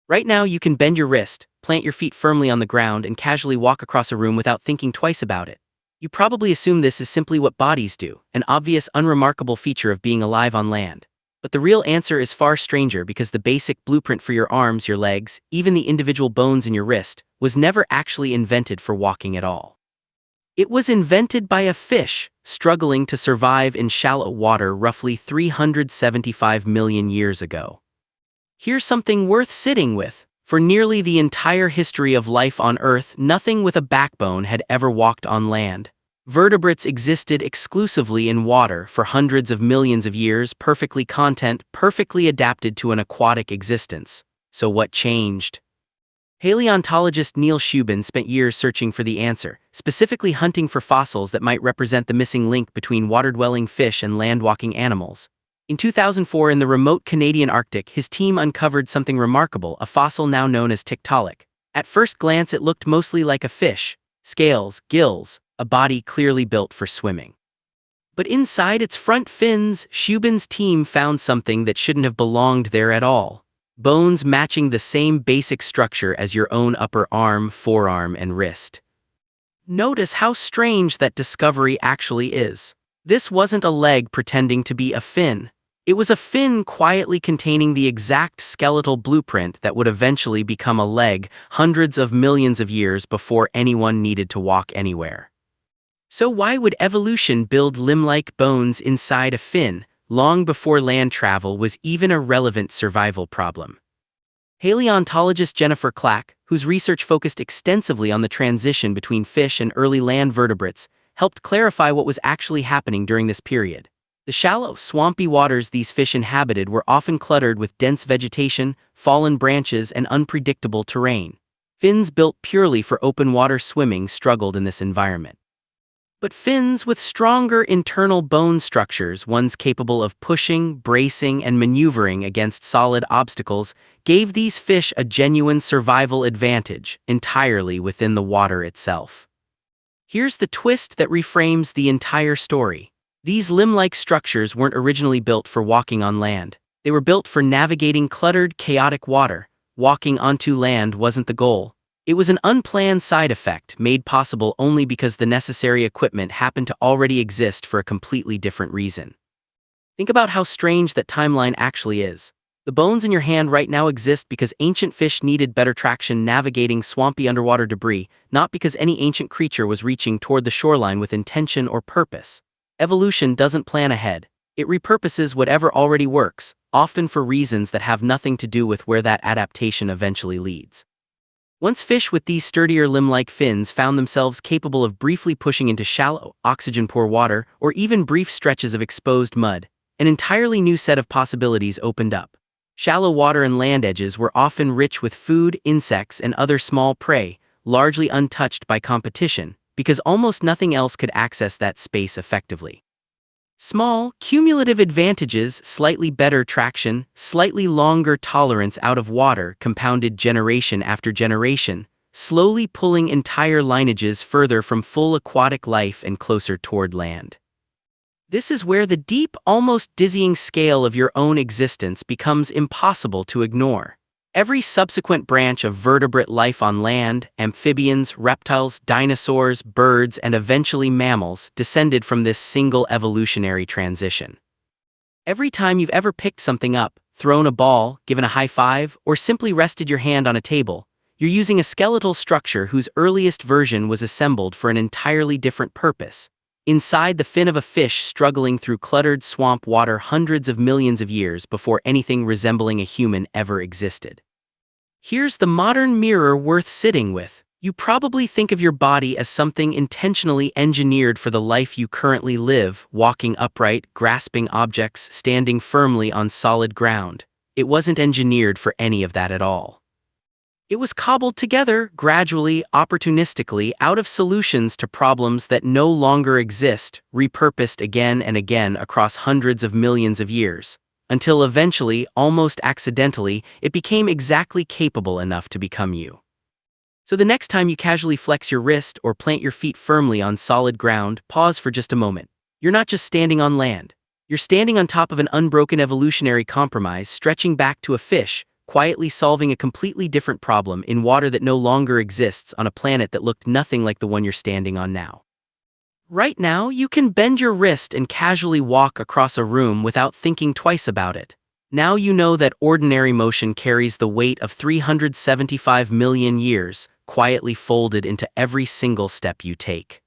Right now, you can bend your wrist, plant your feet firmly on the ground, and casually walk across a room without thinking twice about it. You probably assume this is simply what bodies do, an obvious, unremarkable feature of being alive on land. But the real answer is far stranger because the basic blueprint for your arms, your legs, even the individual bones in your wrist, was never actually invented for walking at all. It was invented by a fish struggling to survive in shallow water roughly 375 million years ago. Here's something worth sitting with. For nearly the entire history of life on Earth, nothing with a backbone had ever walked on land. Vertebrates existed exclusively in water for hundreds of millions of years, perfectly adapted to an aquatic existence. So what changed? Paleontologist Neil Shubin spent years searching for the answer, specifically hunting for fossils that might represent the missing link between water-dwelling fish and land-walking animals. In 2004, in the remote Canadian Arctic, his team uncovered something remarkable, a fossil now known as Tiktaalik. At first glance, it looked mostly like a fish: scales, gills, a body clearly built for swimming. But inside its front fins, Shubin's team found something that shouldn't have belonged there at all. Bones matching the same basic structure as your own upper arm, forearm, and wrist. Notice how strange that discovery actually is. This wasn't a leg pretending to be a fin. It was a fin quietly containing the exact skeletal blueprint that would eventually become a leg hundreds of millions of years before anyone needed to walk anywhere. So why would evolution build limb-like bones inside a fin, long before land travel was even a relevant survival problem? Paleontologist Jennifer Clack, whose research focused extensively on the transition between fish and early land vertebrates, helped clarify what was actually happening during this period. The shallow, swampy waters these fish inhabited were often cluttered with dense vegetation, fallen branches, and unpredictable terrain. Fins built purely for open water swimming struggled in this environment. But fins with stronger internal bone structures, ones capable of pushing, bracing, and maneuvering against solid obstacles, gave these fish a genuine survival advantage, entirely within the water itself. Here's the twist that reframes the entire story. These limb-like structures weren't originally built for walking on land. They were built for navigating cluttered, chaotic water. Walking onto land wasn't the goal. It was an unplanned side effect made possible only because the necessary equipment happened to already exist for a completely different reason. Think about how strange that timeline actually is. The bones in your hand right now exist because ancient fish needed better traction navigating swampy underwater debris, not because any ancient creature was reaching toward the shoreline with intention or purpose. Evolution doesn't plan ahead. It repurposes whatever already works, often for reasons that have nothing to do with where that adaptation eventually leads. Once fish with these sturdier limb-like fins found themselves capable of briefly pushing into shallow, oxygen-poor water, or even brief stretches of exposed mud, an entirely new set of possibilities opened up. Shallow water and land edges were often rich with food, insects, and other small prey, largely untouched by competition, because almost nothing else could access that space effectively. Small, cumulative advantages, slightly better traction, slightly longer tolerance out of water compounded generation after generation, slowly pulling entire lineages further from full aquatic life and closer toward land. This is where the deep, almost dizzying scale of your own existence becomes impossible to ignore. Every subsequent branch of vertebrate life on land, amphibians, reptiles, dinosaurs, birds, and eventually mammals, descended from this single evolutionary transition. Every time you've ever picked something up, thrown a ball, given a high five, or simply rested your hand on a table, you're using a skeletal structure whose earliest version was assembled for an entirely different purpose. Inside the fin of a fish struggling through cluttered swamp water hundreds of millions of years before anything resembling a human ever existed. Here's the modern mirror worth sitting with. You probably think of your body as something intentionally engineered for the life you currently live, walking upright, grasping objects, standing firmly on solid ground. It wasn't engineered for any of that at all. It was cobbled together, gradually, opportunistically, out of solutions to problems that no longer exist, repurposed again and again across hundreds of millions of years, until eventually, almost accidentally, it became exactly capable enough to become you. So the next time you casually flex your wrist or plant your feet firmly on solid ground, pause for just a moment. You're not just standing on land. You're standing on top of an unbroken evolutionary compromise stretching back to a fish, quietly solving a completely different problem in water that no longer exists on a planet that looked nothing like the one you're standing on now. Right now, you can bend your wrist and casually walk across a room without thinking twice about it. Now you know that ordinary motion carries the weight of 375 million years, quietly folded into every single step you take.